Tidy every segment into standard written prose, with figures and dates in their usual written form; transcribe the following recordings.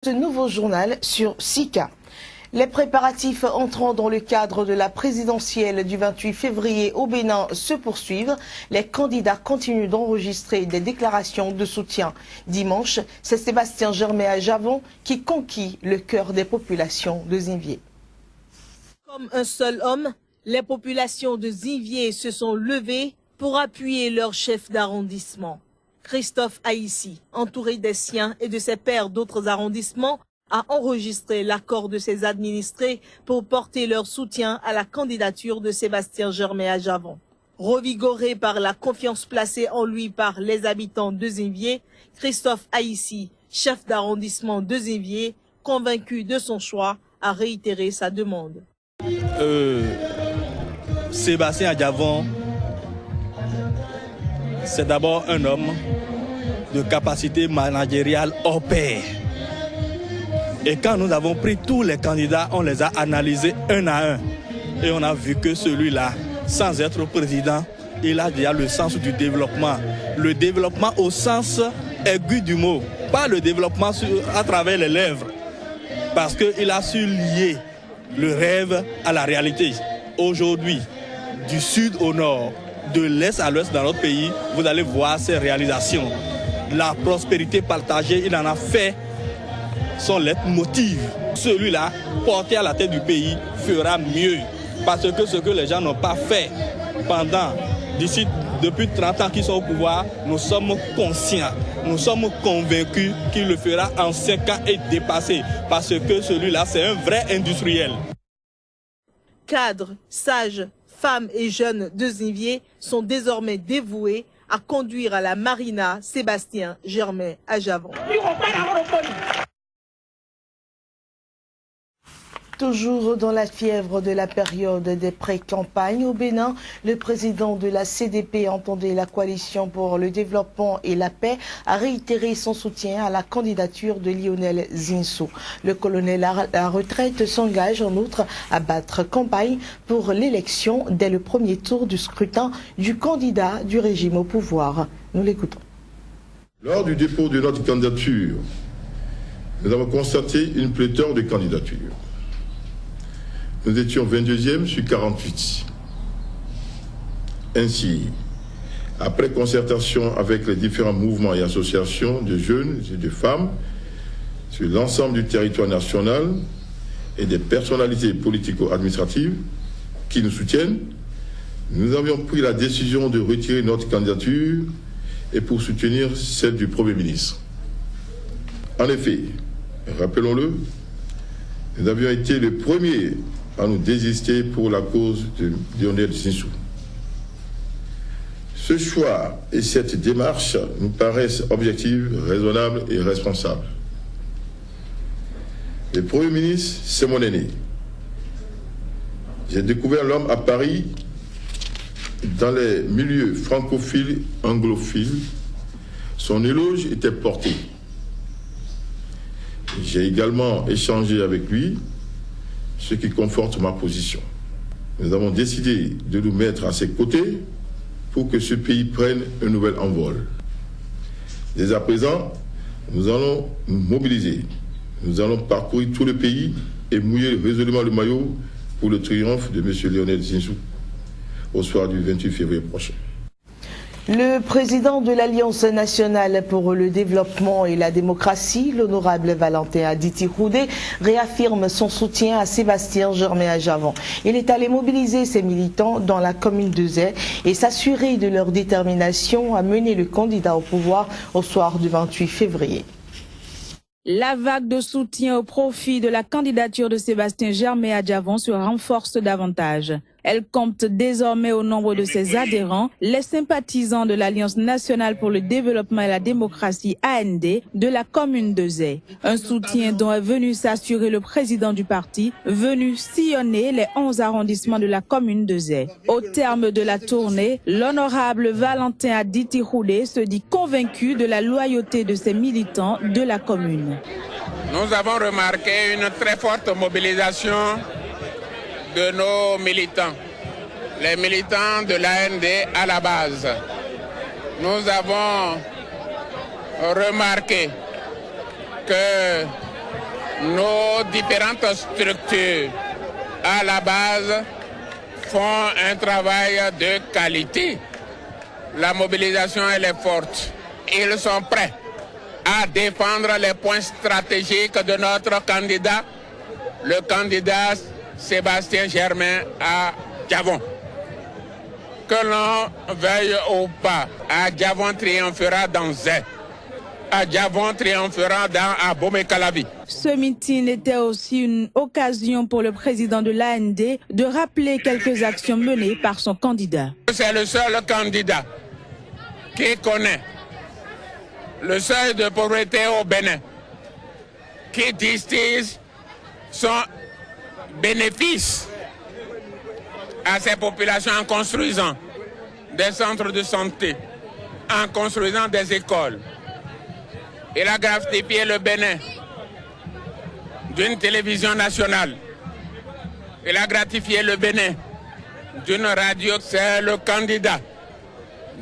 Ce nouveau journal sur Sika. Les préparatifs entrant dans le cadre de la présidentielle du 28 février au Bénin se poursuivent. Les candidats continuent d'enregistrer des déclarations de soutien. Dimanche, c'est Sébastien Germain à Javon qui conquit le cœur des populations de Zinvié. Comme un seul homme, les populations de Zinvié se sont levées pour appuyer leur chef d'arrondissement. Christophe Haïssi, entouré des siens et de ses pairs d'autres arrondissements, a enregistré l'accord de ses administrés pour porter leur soutien à la candidature de Sébastien Germain à Javon. Revigoré par la confiance placée en lui par les habitants de Zinvié, Christophe Haïssi, chef d'arrondissement de Zinvié, convaincu de son choix, a réitéré sa demande. Sébastien Javon, c'est d'abord un homme de capacité managériale hors pair. Et quand nous avons pris tous les candidats, on les a analysés un à un. Et on a vu que celui-là, sans être président, il a déjà le sens du développement. Le développement au sens aigu du mot, pas le développement à travers les lèvres. Parce qu'il a su lier le rêve à la réalité. Aujourd'hui, du sud au nord, de l'est à l'ouest dans notre pays, vous allez voir ces réalisations. La prospérité partagée, il en a fait son leitmotiv. Celui-là, porté à la tête du pays, fera mieux. Parce que ce que les gens n'ont pas fait depuis 30 ans qu'ils sont au pouvoir, nous sommes conscients, nous sommes convaincus qu'il le fera en 5 ans et dépasser. Parce que celui-là, c'est un vrai industriel. Cadres, sages, femmes et jeunes de Zinvié sont désormais dévoués à conduire à la marina Sébastien Germain à Javon. Toujours dans la fièvre de la période des pré-campagnes au Bénin, le président de la CDP, entendait la coalition pour le développement et la paix, a réitéré son soutien à la candidature de Lionel Zinsou. Le colonel à la retraite s'engage en outre à battre campagne pour l'élection dès le premier tour du scrutin du candidat du régime au pouvoir. Nous l'écoutons. Lors du dépôt de notre candidature, nous avons constaté une pléthore de candidatures. Nous étions 22e sur 48. Ainsi, après concertation avec les différents mouvements et associations de jeunes et de femmes sur l'ensemble du territoire national et des personnalités politico-administratives qui nous soutiennent, nous avions pris la décision de retirer notre candidature et pour soutenir celle du Premier ministre. En effet, rappelons-le, nous avions été les premiers à nous désister pour la cause de Lionel Zinsou. Ce choix et cette démarche nous paraissent objectives, raisonnables et responsables. Le Premier ministre, c'est mon aîné. J'ai découvert l'homme à Paris dans les milieux francophiles, anglophiles. Son éloge était porté. J'ai également échangé avec lui, ce qui conforte ma position. Nous avons décidé de nous mettre à ses côtés pour que ce pays prenne un nouvel envol. Dès à présent, nous allons nous mobiliser. Nous allons parcourir tout le pays et mouiller résolument le maillot pour le triomphe de M. Lionel Zinsou au soir du 28 février prochain. Le président de l'Alliance nationale pour le développement et la démocratie, l'honorable Valentin Aditi Roudé, réaffirme son soutien à Sébastien Germain à Javon. Il est allé mobiliser ses militants dans la commune de Zé et s'assurer de leur détermination à mener le candidat au pouvoir au soir du 28 février. La vague de soutien au profit de la candidature de Sébastien Germain à Javon se renforce davantage. Elle compte désormais au nombre de ses adhérents les sympathisants de l'Alliance nationale pour le développement et la démocratie AND de la commune de Zé. Un soutien dont est venu s'assurer le président du parti, venu sillonner les 11 arrondissements de la commune de Zé. Au terme de la tournée, l'honorable Valentin Aditi Roudé se dit convaincu de la loyauté de ses militants de la commune. Nous avons remarqué une très forte mobilisation de nos militants, les militants de l'AND à la base. Nous avons remarqué que nos différentes structures à la base font un travail de qualité. La mobilisation elle est forte. Ils sont prêts à défendre les points stratégiques de notre candidat, le candidat Sébastien Germain à Djavon. Que l'on veuille ou pas, à Djavon triomphera dans Zé. À Djavon triomphera dans Abomey-Calavi. Ce meeting était aussi une occasion pour le président de l'AND de rappeler quelques actions menées par son candidat. C'est le seul candidat qui connaît le seuil de pauvreté au Bénin, qui distille son bénéfice à ces populations en construisant des centres de santé, en construisant des écoles. Il a gratifié le Bénin d'une télévision nationale. Il a gratifié le Bénin d'une radio. C'est le candidat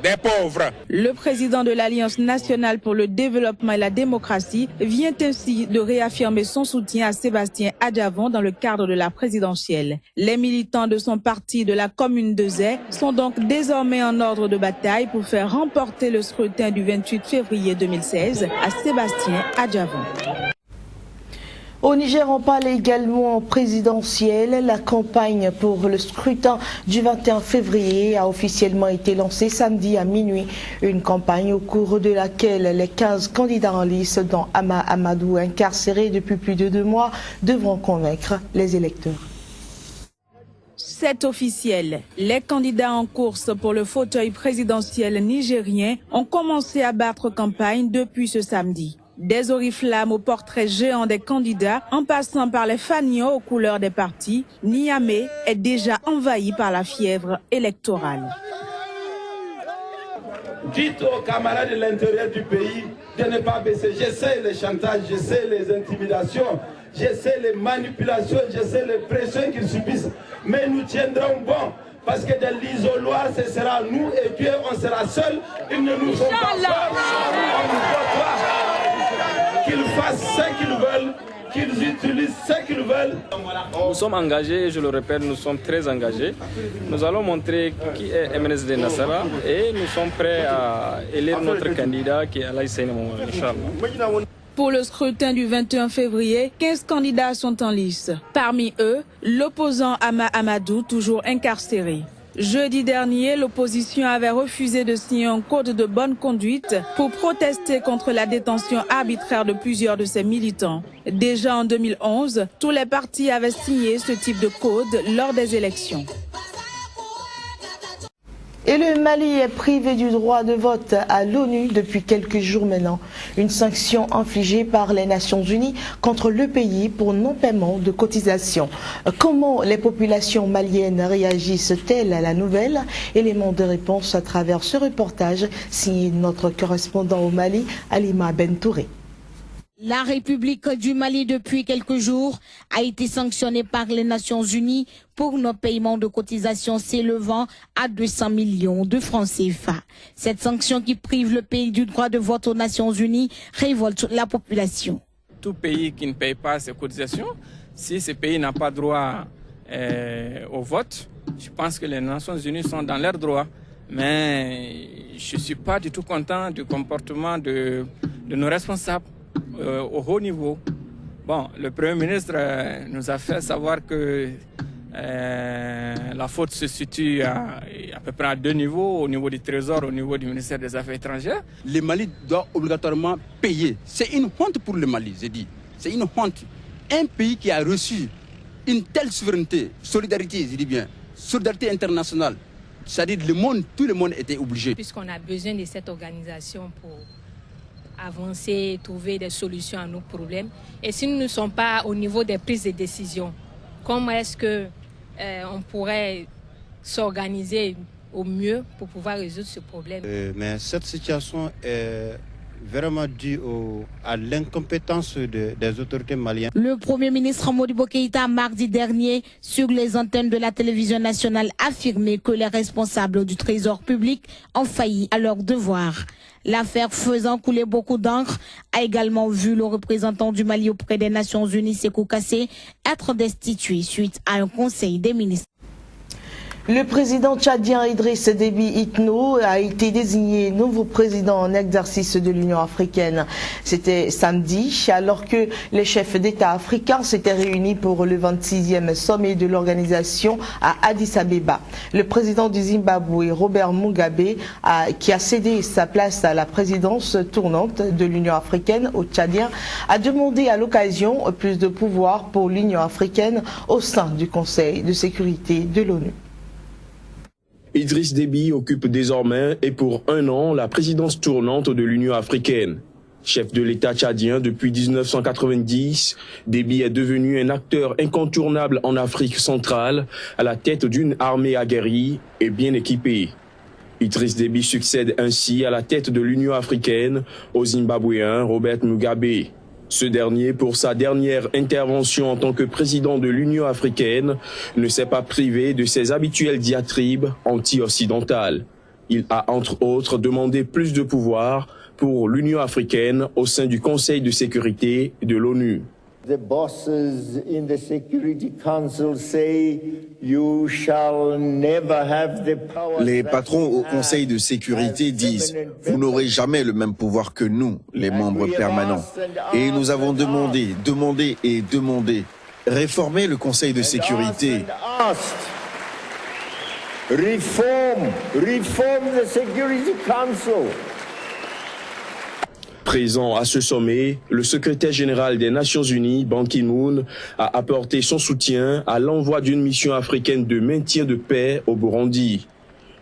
des pauvres. Le président de l'Alliance nationale pour le développement et la démocratie vient ainsi de réaffirmer son soutien à Sébastien Adjavon dans le cadre de la présidentielle. Les militants de son parti de la commune de Zé sont donc désormais en ordre de bataille pour faire remporter le scrutin du 28 février 2016 à Sébastien Adjavon. Au Niger, on parle également présidentielle. La campagne pour le scrutin du 21 février a officiellement été lancée samedi à minuit. Une campagne au cours de laquelle les 15 candidats en lice, dont Ama Amadou, incarcéré depuis plus de 2 mois, devront convaincre les électeurs. C'est officiel. Les candidats en course pour le fauteuil présidentiel nigérien ont commencé à battre campagne depuis ce samedi. Des oriflammes aux portraits géants des candidats, en passant par les fanions aux couleurs des partis, Niamey est déjà envahi par la fièvre électorale. Dites aux camarades de l'intérieur du pays de ne pas baisser. Je sais les chantages, je sais les intimidations, je sais les manipulations, je sais les pressions qu'ils subissent. Mais nous tiendrons bon. Parce que de l'isoloir, ce sera nous et Dieu, on sera seuls. Ils ne nous font pas peur. On ne peut pas. Qu'ils fassent ce qu'ils veulent, qu'ils utilisent ce qu'ils veulent. Nous sommes engagés, je le répète, nous sommes très engagés. Nous allons montrer qui est MNSD Nassara et nous sommes prêts à élire notre candidat qui est Alaï Seynemou, Inch'Allah. Pour le scrutin du 21 février, 15 candidats sont en lice. Parmi eux, l'opposant Ama Amadou, toujours incarcéré. Jeudi dernier, l'opposition avait refusé de signer un code de bonne conduite pour protester contre la détention arbitraire de plusieurs de ses militants. Déjà en 2011, tous les partis avaient signé ce type de code lors des élections. Et le Mali est privé du droit de vote à l'ONU depuis quelques jours maintenant. Une sanction infligée par les Nations Unies contre le pays pour non-paiement de cotisations. Comment les populations maliennes réagissent-elles à la nouvelle? Élément de réponse à travers ce reportage signé notre correspondant au Mali, Alima Bentouré. La République du Mali, depuis quelques jours, a été sanctionnée par les Nations Unies pour non-paiement de cotisations s'élevant à 200 millions de francs CFA. Cette sanction qui prive le pays du droit de vote aux Nations Unies révolte la population. Tout pays qui ne paye pas ses cotisations, si ce pays n'a pas droit au vote, je pense que les Nations Unies sont dans leurs droits. Mais je ne suis pas du tout content du comportement de nos responsables. Au haut niveau. Bon, le Premier ministre nous a fait savoir que la faute se situe à peu près à 2 niveaux, au niveau du Trésor, au niveau du ministère des Affaires étrangères. Le Mali doit obligatoirement payer. C'est une honte pour le Mali, j'ai dit. C'est une honte. Un pays qui a reçu une telle souveraineté, solidarité, je dis bien, solidarité internationale, c'est-à-dire le monde, tout le monde était obligé. Puisqu'on a besoin de cette organisation pour avancer, trouver des solutions à nos problèmes. Et si nous ne sommes pas au niveau des prises de décision, comment est-ce que on pourrait s'organiser au mieux pour pouvoir résoudre ce problème? Mais cette situation est vraiment dû à l'incompétence des autorités maliennes. Le Premier ministre Modibo Keïta, mardi dernier, sur les antennes de la télévision nationale, affirmait que les responsables du Trésor public ont failli à leur devoir. L'affaire faisant couler beaucoup d'encre a également vu le représentant du Mali auprès des Nations Unies, Sékou Kassé, être destitué suite à un conseil des ministres. Le président tchadien Idriss Déby Itno a été désigné nouveau président en exercice de l'Union africaine. C'était samedi, alors que les chefs d'État africains s'étaient réunis pour le 26e sommet de l'organisation à Addis Abeba. Le président du Zimbabwe, Robert Mugabe, qui a cédé sa place à la présidence tournante de l'Union africaine au Tchadien, a demandé à l'occasion plus de pouvoir pour l'Union africaine au sein du Conseil de sécurité de l'ONU. Idriss Déby occupe désormais et pour 1 an la présidence tournante de l'Union africaine. Chef de l'État tchadien depuis 1990, Déby est devenu un acteur incontournable en Afrique centrale, à la tête d'une armée aguerrie et bien équipée. Idriss Déby succède ainsi à la tête de l'Union africaine au Zimbabwéen Robert Mugabe. Ce dernier, pour sa dernière intervention en tant que président de l'Union africaine, ne s'est pas privé de ses habituelles diatribes anti-occidentales. Il a entre autres demandé plus de pouvoir pour l'Union africaine au sein du Conseil de sécurité de l'ONU. The bosses in the Security Council say you shall never have the power. Les patrons au Conseil de sécurité disent « Vous n'aurez jamais le même pouvoir que nous, les membres permanents. » Et nous avons demandé. Réformer le Conseil de sécurité. Reform the Security Council. Présent à ce sommet, le secrétaire général des Nations Unies, Ban Ki-moon, a apporté son soutien à l'envoi d'une mission africaine de maintien de paix au Burundi.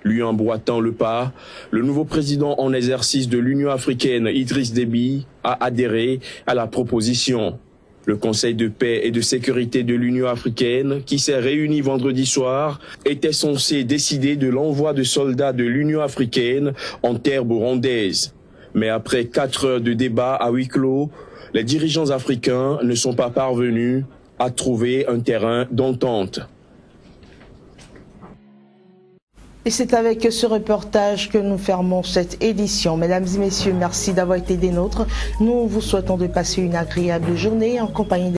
Lui emboîtant le pas, le nouveau président en exercice de l'Union africaine, Idriss Déby, a adhéré à la proposition. Le Conseil de paix et de sécurité de l'Union africaine, qui s'est réuni vendredi soir, était censé décider de l'envoi de soldats de l'Union africaine en terre burundaise. Mais après 4 heures de débat à huis clos, les dirigeants africains ne sont pas parvenus à trouver un terrain d'entente. Et c'est avec ce reportage que nous fermons cette édition. Mesdames et messieurs, merci d'avoir été des nôtres. Nous vous souhaitons de passer une agréable journée en compagnie de